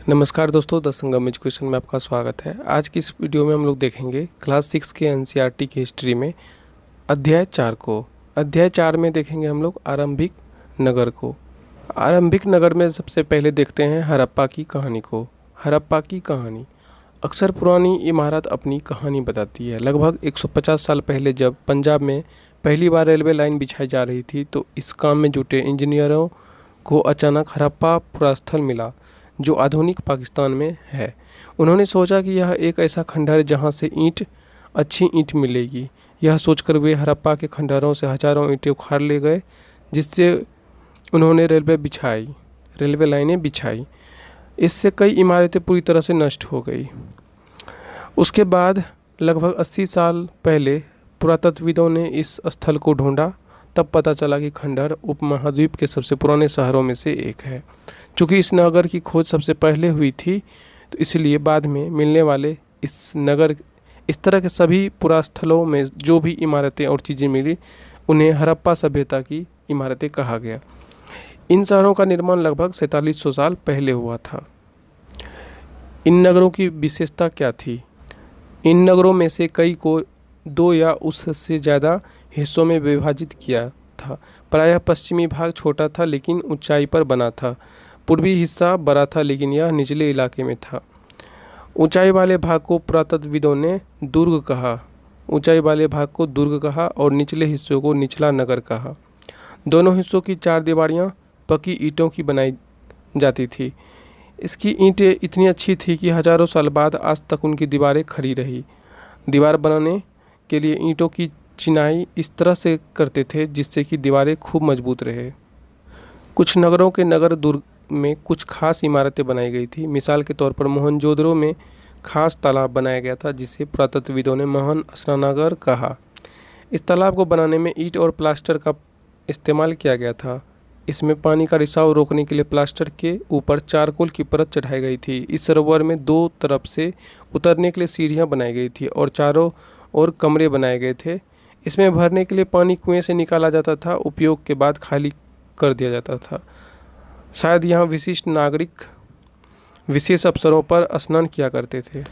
नमस्कार दोस्तों, the Sangam education में आपका स्वागत है। आज की इस वीडियो में हम लोग देखेंगे क्लास 6 के एनसीईआरटी की हिस्ट्री में अध्याय 4 को। अध्याय 4 में देखेंगे हम लोग आरंभिक नगर को। आरंभिक नगर में सबसे पहले देखते हैं हड़प्पा की कहानी को। हड़प्पा की कहानी अक्सर पुरानी इमारत अपनी कहानी बताती है। लगभग 150 साल पहले जब पंजाब में पहली बार रेलवे लाइन बिछाई जा रही थी तो इस काम में जुटे इंजीनियरों को अचानक हड़प्पा पुरास्थल मिला जो आधुनिक पाकिस्तान में है। उन्होंने सोचा कि यह एक ऐसा खंडहर जहां से अच्छी ईंट मिलेगी। यह सोचकर वे हड़प्पा के खंडहरों से हजारों ईंटें उखाड़ ले गए, जिससे उन्होंने रेलवे लाइनें बिछाई। इससे कई इमारतें पूरी तरह से नष्ट हो गई। उसके बाद लगभग 80 साल पहले पुरातत्वविदों ने इस स्थल को ढूंढा। तब पता चला कि खंडहर उपमहाद्वीप के सबसे पुराने शहरों में से एक है। चूँकि इस नगर की खोज सबसे पहले हुई थी, तो इसलिए बाद में मिलने वाले इस तरह के सभी पुरास्थलों में जो भी इमारतें और चीज़ें मिली उन्हें हड़प्पा सभ्यता की इमारतें कहा गया। इन शहरों का निर्माण लगभग 4700 साल पहले हुआ था। इन नगरों की विशेषता क्या थी? इन नगरों में से कई को 2 या उससे ज़्यादा हिस्सों में विभाजित किया था। प्रायः पश्चिमी भाग छोटा था लेकिन ऊंचाई पर बना था। पूर्वी हिस्सा बड़ा था लेकिन यह निचले इलाके में था। ऊंचाई वाले भाग को पुरातत्वविदों ने दुर्ग कहा और निचले हिस्सों को निचला नगर कहा। दोनों हिस्सों की 4 दीवारियाँ पक्की ईंटों की बनाई जाती थी। इसकी ईंटें इतनी अच्छी थी कि हजारों साल बाद आज तक उनकी दीवारें खड़ी रही। दीवार बनाने के लिए ईंटों की चिनाई इस तरह से करते थे जिससे कि दीवारें खूब मजबूत रहे। कुछ नगरों के नगर दुर्ग में कुछ खास इमारतें बनाई गई थी। मिसाल के तौर पर मोहनजोदड़ो में खास तालाब बनाया गया था जिसे पुरातत्वविदों ने महान स्नानागार कहा। इस तालाब को बनाने में ईंट और प्लास्टर का इस्तेमाल किया गया था। इसमें पानी का रिसाव रोकने के लिए प्लास्टर के ऊपर चारकोल की परत चढ़ाई गई थी। इस सरोवर में 2 तरफ से उतरने के लिए सीढ़ियाँ बनाई गई थी और चारों ओर कमरे बनाए गए थे। इसमें भरने के लिए पानी कुएं से निकाला जाता था, उपयोग के बाद खाली कर दिया जाता था। शायद यहाँ विशिष्ट नागरिक विशेष अवसरों पर स्नान किया करते थे।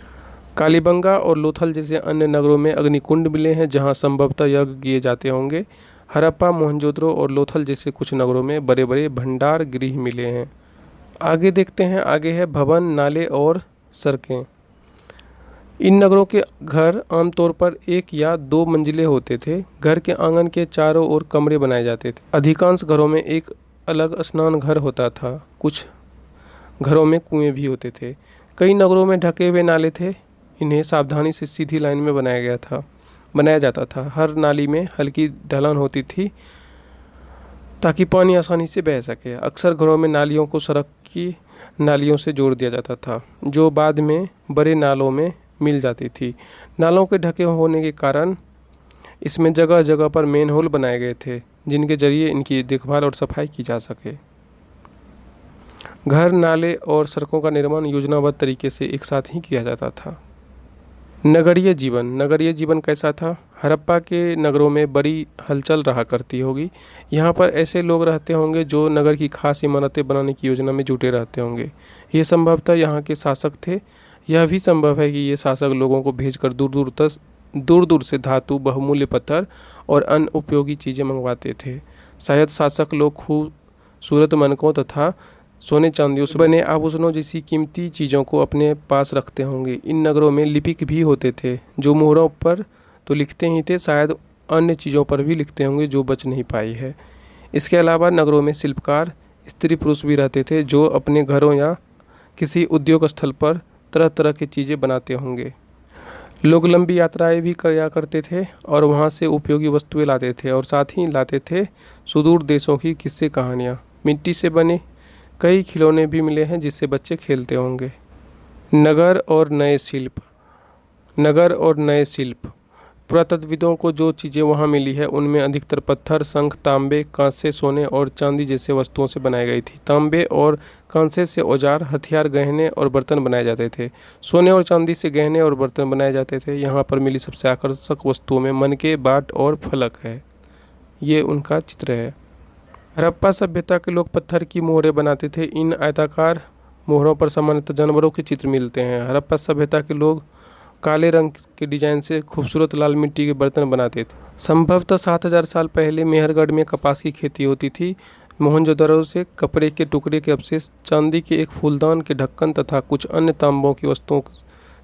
कालीबंगा और लोथल जैसे अन्य नगरों में अग्निकुंड मिले हैं जहाँ संभवतः यज्ञ किए जाते होंगे। हड़प्पा, मोहनजोदड़ो और लोथल जैसे कुछ नगरों में बड़े बड़े भंडार गृह मिले हैं। आगे देखते हैं। आगे है भवन, नाले और सड़कें। इन नगरों के घर आमतौर पर 1 या 2 मंजिले होते थे। घर के आंगन के चारों ओर कमरे बनाए जाते थे। अधिकांश घरों में एक अलग स्नान घर होता था। कुछ घरों में कुएं भी होते थे। कई नगरों में ढके हुए नाले थे। इन्हें सावधानी से सीधी लाइन में बनाया जाता था। हर नाली में हल्की ढलान होती थी ताकि पानी आसानी से बह सके। अक्सर घरों में नालियों को सड़क की नालियों से जोड़ दिया जाता था जो बाद में बड़े नालों में मिल जाती थी। नालों के ढके होने के कारण इसमें जगह जगह पर मेन होल बनाए गए थे जिनके जरिए इनकी देखभाल और सफाई की जा सके। घर, नाले और सड़कों का निर्माण योजनाबद्ध तरीके से एक साथ ही किया जाता था। नगरीय जीवन कैसा था? हड़प्पा के नगरों में बड़ी हलचल रहा करती होगी। यहाँ पर ऐसे लोग रहते होंगे जो नगर की खास इमारतें बनाने की योजना में जुटे रहते होंगे। ये संभवतः यहाँ के शासक थे। यह भी संभव है कि ये शासक लोगों को भेजकर दूर दूर से धातु, बहुमूल्य पत्थर और अन्य उपयोगी चीज़ें मंगवाते थे। शायद शासक लोग खूबसूरत मनकों तथा सोने चांदियों से बने आभूषणों जैसी कीमती चीज़ों को अपने पास रखते होंगे। इन नगरों में लिपिक भी होते थे जो मोहरों पर तो लिखते ही थे, शायद अन्य चीज़ों पर भी लिखते होंगे जो बच नहीं पाई है। इसके अलावा नगरों में शिल्पकार, स्त्री पुरुष भी रहते थे जो अपने घरों या किसी उद्योग स्थल पर तरह तरह की चीज़ें बनाते होंगे। लोग लंबी यात्राएं भी किया करते थे और वहां से उपयोगी वस्तुएं लाते थे और साथ ही लाते थे सुदूर देशों की किस्से कहानियाँ। मिट्टी से बने कई खिलौने भी मिले हैं जिससे बच्चे खेलते होंगे। नगर और नए शिल्प पुरातत्वविदों को जो चीज़ें वहाँ मिली है उनमें अधिकतर पत्थर, शंख, तांबे, कांसे, सोने और चांदी जैसे वस्तुओं से बनाई गई थी। तांबे और कांसे से औजार, हथियार, गहने और बर्तन बनाए जाते थे। सोने और चांदी से गहने और बर्तन बनाए जाते थे। यहाँ पर मिली सबसे आकर्षक वस्तुओं में मनके, बाट और फलक है। ये उनका चित्र है। हड़प्पा सभ्यता के लोग पत्थर की मोहरें बनाते थे। इन आयताकार मोहरों पर सामान्यतः जानवरों के चित्र मिलते हैं। हड़प्पा सभ्यता के लोग काले रंग के डिजाइन से खूबसूरत लाल मिट्टी के बर्तन बनाते थे। संभवतः 7000 साल पहले मेहरगढ़ में कपास की खेती होती थी। मोहनजोदड़ो से कपड़े के टुकड़े के अवशेष, चांदी के एक फूलदान के ढक्कन तथा कुछ अन्य तांबों की वस्तुओं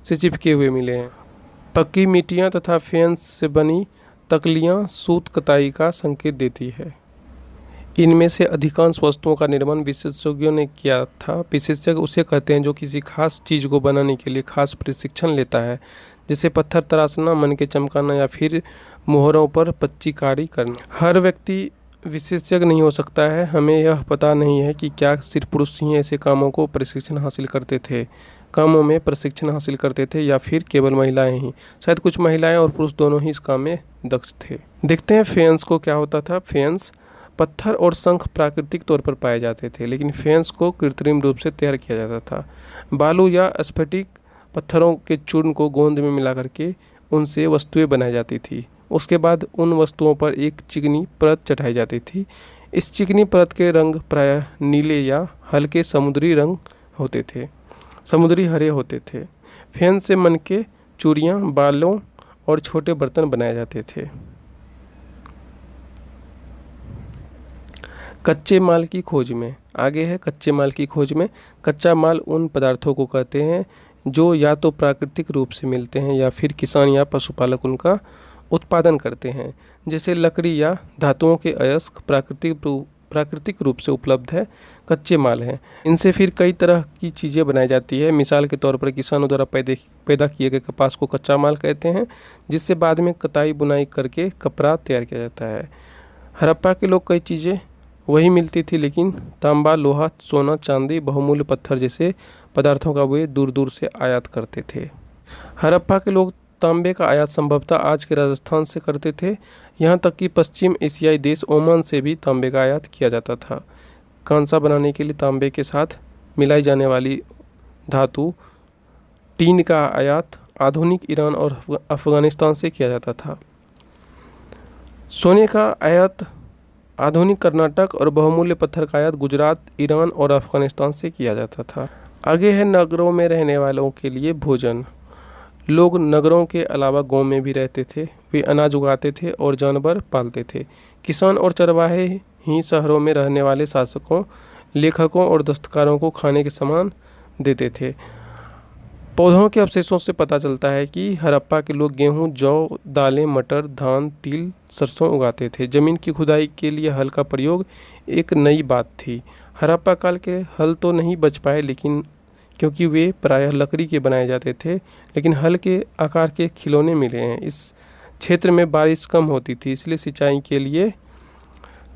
से चिपके हुए मिले हैं। पक्की मिट्टियाँ तथा फेंस से बनी तकलियाँ सूत कताई का संकेत देती है। इनमें से अधिकांश वस्तुओं का निर्माण विशेषज्ञों ने किया था। विशेषज्ञ उसे कहते हैं जो किसी खास चीज़ को बनाने के लिए खास प्रशिक्षण लेता है, जैसे पत्थर तराशना, मन के चमकाना या फिर मोहरों पर पच्चीकारी करना। हर व्यक्ति विशेषज्ञ नहीं हो सकता है। हमें यह पता नहीं है कि क्या सिर्फ पुरुष ही ऐसे कामों में प्रशिक्षण हासिल करते थे या फिर केवल महिलाएं ही। शायद कुछ महिलाएं और पुरुष दोनों ही इस काम में दक्ष थे। देखते हैं फेंस को क्या होता था। फेंस पत्थर और शंख प्राकृतिक तौर पर पाए जाते थे, लेकिन फेंस को कृत्रिम रूप से तैयार किया जाता था। बालू या स्फटिक पत्थरों के चूर्ण को गोंद में मिला करके उनसे वस्तुएं बनाई जाती थी। उसके बाद उन वस्तुओं पर एक चिकनी परत चढ़ाई जाती थी। इस चिकनी परत के रंग प्रायः नीले या हल्के समुद्री हरे होते थे। फेंस से मन के चूड़ियाँ, बालों और छोटे बर्तन बनाए जाते थे। कच्चे माल की खोज में आगे है। कच्चे माल की खोज में कच्चा माल उन पदार्थों को कहते हैं जो या तो प्राकृतिक रूप से मिलते हैं या फिर किसान या पशुपालक उनका उत्पादन करते हैं, जैसे लकड़ी या धातुओं के अयस्क प्राकृतिक रूप से उपलब्ध है कच्चे माल हैं। इनसे फिर कई तरह की चीज़ें बनाई जाती है। मिसाल के तौर पर किसानों द्वारा पैदा किए गए कपास को कच्चा माल कहते हैं, जिससे बाद में कताई बुनाई करके कपड़ा तैयार किया जाता है। हड़प्पा के लोग कई चीज़ें वही मिलती थी, लेकिन तांबा, लोहा, सोना, चांदी, बहुमूल्य पत्थर जैसे पदार्थों का वे दूर दूर से आयात करते थे। हड़प्पा के लोग तांबे का आयात संभवतः आज के राजस्थान से करते थे। यहाँ तक कि पश्चिम एशियाई देश ओमान से भी तांबे का आयात किया जाता था। कांसा बनाने के लिए तांबे के साथ मिलाई जाने वाली धातु टीन का आयात आधुनिक ईरान और अफगानिस्तान से किया जाता था। सोने का आयात आधुनिक कर्नाटक और बहुमूल्य पत्थर का आयात गुजरात, ईरान और अफगानिस्तान से किया जाता था। आगे है नगरों में रहने वालों के लिए भोजन। लोग नगरों के अलावा गांव में भी रहते थे। वे अनाज उगाते थे और जानवर पालते थे। किसान और चरवाहे ही शहरों में रहने वाले शासकों, लेखकों और दस्तकारों को खाने के सामान देते थे। पौधों के अवशेषों से पता चलता है कि हड़प्पा के लोग गेहूं, जौ, दालें, मटर, धान, तिल, सरसों उगाते थे। ज़मीन की खुदाई के लिए हल का प्रयोग एक नई बात थी। हड़प्पा काल के हल तो नहीं बच पाए, लेकिन क्योंकि वे प्रायः लकड़ी के बनाए जाते थे, लेकिन हल के आकार के खिलौने मिले हैं। इस क्षेत्र में बारिश कम होती थी, इसलिए सिंचाई के लिए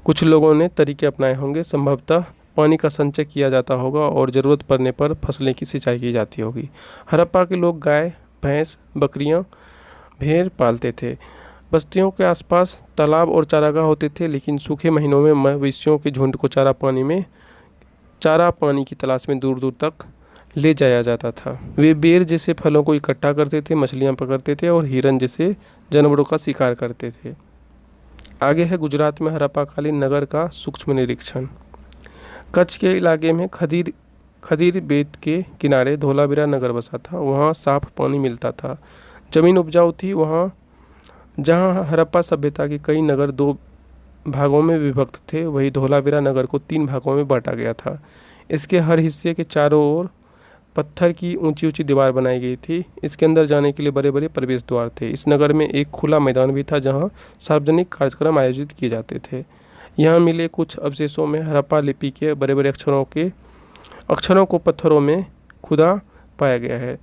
कुछ लोगों ने तरीके अपनाए होंगे। संभवतः पानी का संचय किया जाता होगा और ज़रूरत पड़ने पर फसलें की सिंचाई की जाती होगी। हड़प्पा के लोग गाय, भैंस, बकरियां, भेड़ पालते थे। बस्तियों के आसपास तालाब और चारागाह होते थे, लेकिन सूखे महीनों में मवेशियों के झुंड को चारा पानी की तलाश में दूर दूर तक ले जाया जाता था। वे बेर जैसे फलों को इकट्ठा करते थे, मछलियाँ पकड़ते थे और हिरन जैसे जानवरों का शिकार करते थे। आगे है गुजरात में हड़प्पाकालीन नगर का सूक्ष्म निरीक्षण। कच्छ के इलाके में खदीर बेट के किनारे धोलावीरा नगर बसा था। वहाँ साफ पानी मिलता था, जमीन उपजाऊ थी। वहाँ जहाँ हड़प्पा सभ्यता के कई नगर 2 भागों में विभक्त थे, वही धोलावीरा नगर को 3 भागों में बांटा गया था। इसके हर हिस्से के चारों ओर पत्थर की ऊंची ऊंची दीवार बनाई गई थी। इसके अंदर जाने के लिए बड़े बड़े प्रवेश द्वार थे। इस नगर में एक खुला मैदान भी था जहाँ सार्वजनिक कार्यक्रम आयोजित किए जाते थे। यहाँ मिले कुछ अवशेषों में हड़प्पा लिपि के बड़े बड़े अक्षरों को पत्थरों में खुदा पाया गया है।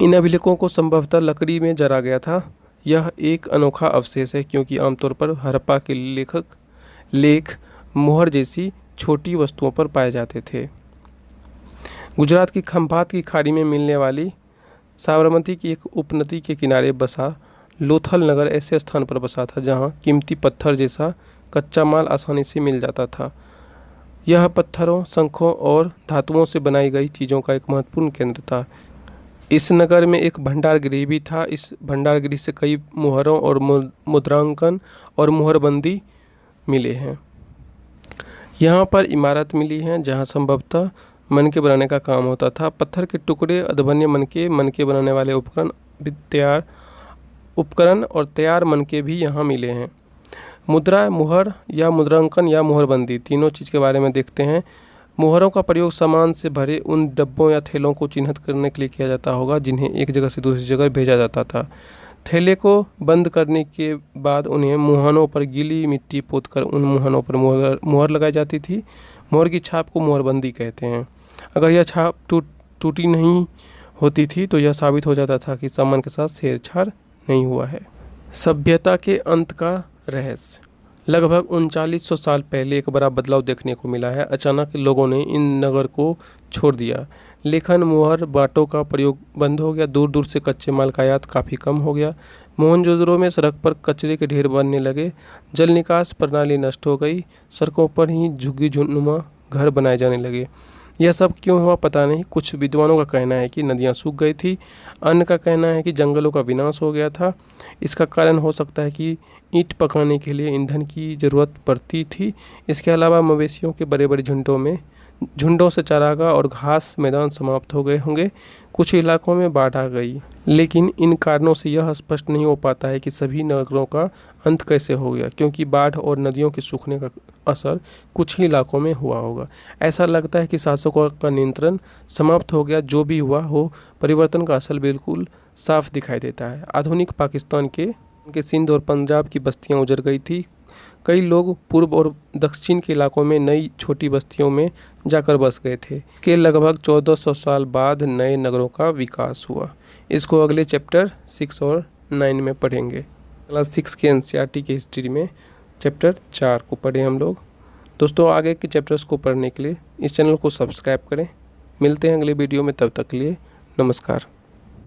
इन अभिलेखों को संभवतः लकड़ी में जरा गया था। यह एक अनोखा अवशेष है, क्योंकि आमतौर पर हड़प्पा के लेख मोहर जैसी छोटी वस्तुओं पर पाए जाते थे। गुजरात की खंभात की खाड़ी में मिलने वाली साबरमती की एक उपनदी के किनारे बसा लोथल नगर ऐसे स्थान पर बसा था जहां कीमती पत्थर जैसा कच्चा माल आसानी से मिल जाता था। यह पत्थरों, शंखों और धातुओं से बनाई गई चीज़ों का एक महत्वपूर्ण केंद्र था। इस नगर में एक भंडारगृह भी था। इस भंडारगृह से कई मुहरों और मुद्रांकन और मुहरबंदी मिले हैं। यहाँ पर इमारत मिली हैं जहाँ संभवतः मनके बनाने का काम होता था। पत्थर के टुकड़े, अधबन्य मनके बनाने वाले उपकरण और तैयार मनके भी यहाँ मिले हैं। मुद्रा, मुहर या मुद्रांकन या मुहरबंदी, तीनों चीज़ के बारे में देखते हैं। मुहरों का प्रयोग सामान से भरे उन डब्बों या थैलों को चिन्हित करने के लिए किया जाता होगा जिन्हें एक जगह से दूसरी जगह भेजा जाता था। थैले को बंद करने के बाद उन्हें मुहानों पर गीली मिट्टी पोतकर उन मुहानों पर मुहर लगाई जाती थी। मुहर की छाप को मुहरबंदी कहते हैं। अगर यह छाप टूटी नहीं होती थी तो यह साबित हो जाता था कि सामान के साथ छेड़छाड़ नहीं हुआ है। सभ्यता के अंत का रहस्य। लगभग 3900 साल पहले एक बड़ा बदलाव देखने को मिला है। अचानक लोगों ने इन नगर को छोड़ दिया। लेखन, मुहर, बाटों का प्रयोग बंद हो गया। दूर दूर से कच्चे माल का आयात काफ़ी कम हो गया। मोहनजोदड़ो में सड़क पर कचरे के ढेर बनने लगे। जल निकास प्रणाली नष्ट हो गई। सड़कों पर ही झुग्गी झुननुमा घर बनाए जाने लगे। यह सब क्यों हुआ पता नहीं। कुछ विद्वानों का कहना है कि नदियाँ सूख गई थी। अन्य का कहना है कि जंगलों का विनाश हो गया था। इसका कारण हो सकता है कि ईंट पकाने के लिए ईंधन की ज़रूरत पड़ती थी। इसके अलावा मवेशियों के बड़े बड़े झुंडों से चारागाह और घास मैदान समाप्त हो गए होंगे। कुछ इलाकों में बाढ़ आ गई, लेकिन इन कारणों से यह स्पष्ट नहीं हो पाता है कि सभी नगरों का अंत कैसे हो गया, क्योंकि बाढ़ और नदियों के सूखने का असर कुछ ही इलाकों में हुआ होगा। ऐसा लगता है कि शासकों का नियंत्रण समाप्त हो गया। जो भी हुआ हो, परिवर्तन का असर बिल्कुल साफ दिखाई देता है। आधुनिक पाकिस्तान के सिंध और पंजाब की बस्तियां उजड़ गई थी। कई लोग पूर्व और दक्षिण के इलाकों में नई छोटी बस्तियों में जाकर बस गए थे। इसके लगभग 1400 साल बाद नए नगरों का विकास हुआ। इसको अगले चैप्टर 6 और 9 में पढ़ेंगे। क्लास 6 के एनसीईआरटी की हिस्ट्री में चैप्टर 4 को पढ़ें हम लोग। दोस्तों, आगे के चैप्टर्स को पढ़ने के लिए इस चैनल को सब्सक्राइब करें। मिलते हैं अगले वीडियो में, तब तक के लिए नमस्कार।